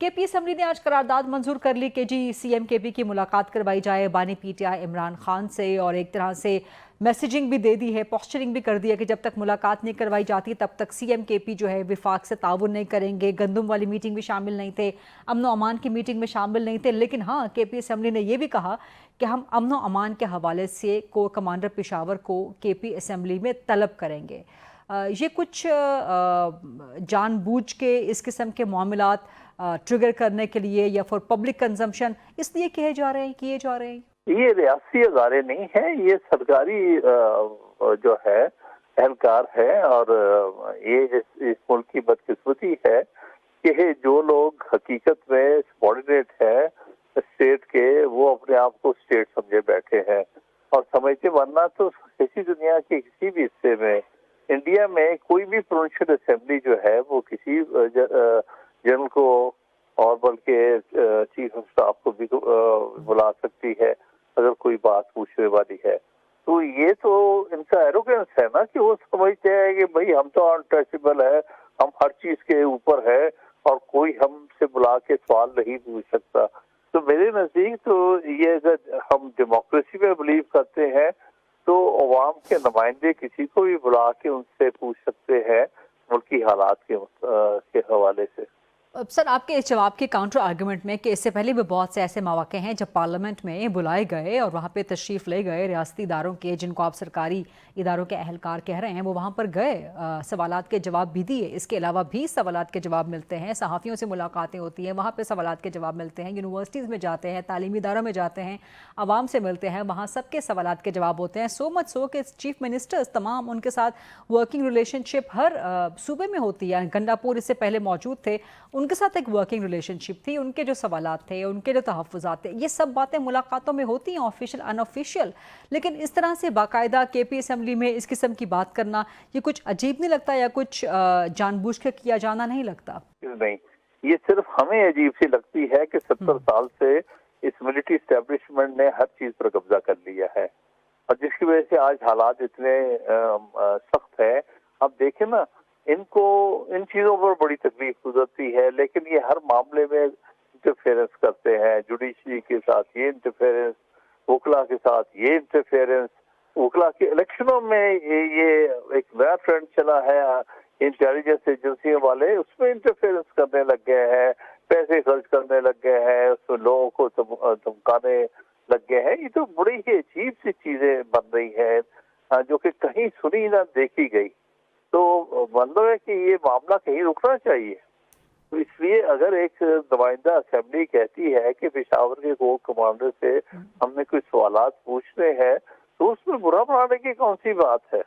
KP assembly ने आज करारदाद मंजूर कर ली कि जी सीएम केपी की मुलाकात करवाई जाए बानी पीटीआई इमरान खान से, और एक तरह से मैसेजिंग भी दे दी है, पोस्चरिंग भी कर दी है कि जब तक मुलाकात नहीं करवाई जाती तब तक सीएम केपी जो है विफाक से ताउन नहीं करेंगे। गंदुम वाली मीटिंग में शामिल नहीं थे, अमनो अमान की मीटिंग में शामिल नहीं थे, लेकिन हाँ, केपी असेंबली ने यह भी कहा कि हम अमनो अमान के हवाले से कोर कमांडर पेशावर को केपी असेंबली में तलब करेंगे। ये कुछ जानबूझ के इस किस्म के मामलात ट्रिगर करने के लिए या फॉर पब्लिक कंजम्पशन इसलिए किए जा रहे हैं? ये रियासी अदारे नहीं है, ये सरकारी जो है एहलकार है। और ये इस मुल्क की बदकिस्मती है कि जो लोग हकीकत में सबॉर्डिनेट है स्टेट के, वो अपने आप को स्टेट समझे बैठे हैं और समझते, वरना तो किसी दुनिया के किसी भी हिस्से में, इंडिया में कोई भी प्रोविंशियल असेंबली जो है वो किसी जनरल को और बल्कि चीफ ऑफ स्टाफ को भी बुला सकती है अगर कोई बात पूछने वाली है। तो ये तो इनका एरोगेंस है ना कि वो समझते हैं कि भाई हम तो अनटचेबल है, हम हर चीज के ऊपर है और कोई हमसे बुला के सवाल नहीं पूछ सकता। तो मेरे नजदीक तो ये, अगर हम डेमोक्रेसी में बिलीव करते हैं तो अवाम के नुमाइंदे किसी को भी बुला के उनसे पूछ सकते हैं मुल्की हालात के हवाले से। सर, आपके इस जवाब के काउंटर आर्गुमेंट में कि इससे पहले भी बहुत से ऐसे मौके हैं जब पार्लियामेंट में बुलाए गए और वहाँ पे तशरीफ़ ले गए रियासती इदारों के, जिनको आप सरकारी इदारों के अहलकार कह रहे हैं, वो वहाँ पर गए, सवालात के जवाब भी दिए। इसके अलावा भी सवालात के जवाब मिलते हैं, सहाफ़ियों से मुलाकातें होती हैं, वहाँ पर सवालात के जवाब मिलते हैं, यूनिवर्सिटीज़ में जाते हैं, तालीमी इदारों में जाते हैं, आवाम से मिलते हैं, वहाँ सबके सवालात के जवाब होते हैं। सो मच सो कि चीफ मिनिस्टर्स तमाम, उनके साथ वर्किंग रिलेशनशिप हर सूबे में होती है। गंडापुर इससे पहले मौजूद थे, उनके साथ एक वर्किंग रिलेशनशिप थी, उनके जो सवालात थे, उनके जो तहफ़्फ़ुज़ात थे, ये सब बातें मुलाकातों में होती हैं, ऑफिशियल अनऑफिशियल। लेकिन इस तरह से बाकायदा केपी असेंबली में इस किस्म की बात करना, ये कुछ अजीब नहीं लगता या कुछ जानबूझ के किया जाना नहीं लगता? नहीं, ये सिर्फ हमें अजीब सी लगती है कि 70 साल से इस मिलिट्री एस्टेब्लिशमेंट ने हर चीज पर कब्जा कर लिया है और जिसकी वजह से आज हालात इतने सख्त है। अब देखें ना, इनको इन चीजों पर बड़ी तकलीफ गुजरती है, लेकिन ये हर मामले में इंटरफेरेंस करते हैं। जुडिशरी के साथ ये इंटरफेरेंस, वकला के साथ ये इंटरफेरेंस, वकला के इलेक्शनों में ये एक नया ट्रेंड चला है, इंटेलिजेंस एजेंसियों वाले उसमें इंटरफेरेंस करने लग गए हैं, पैसे खर्च करने लग गए हैं, उसमें लोगों को धमकाने लग गए हैं। ये तो बड़ी ही अजीब सी चीजें बन रही है जो कि कहीं सुनी ना देखी गई। तो मतलब है कि ये मामला कहीं रुकना चाहिए। तो इसलिए अगर एक नुमाइंदा असेंबली कहती है कि पेशावर के कोर कमांडर से हमने कुछ सवालात पूछने हैं, तो उसमें बुरा बनाने की कौन सी बात है।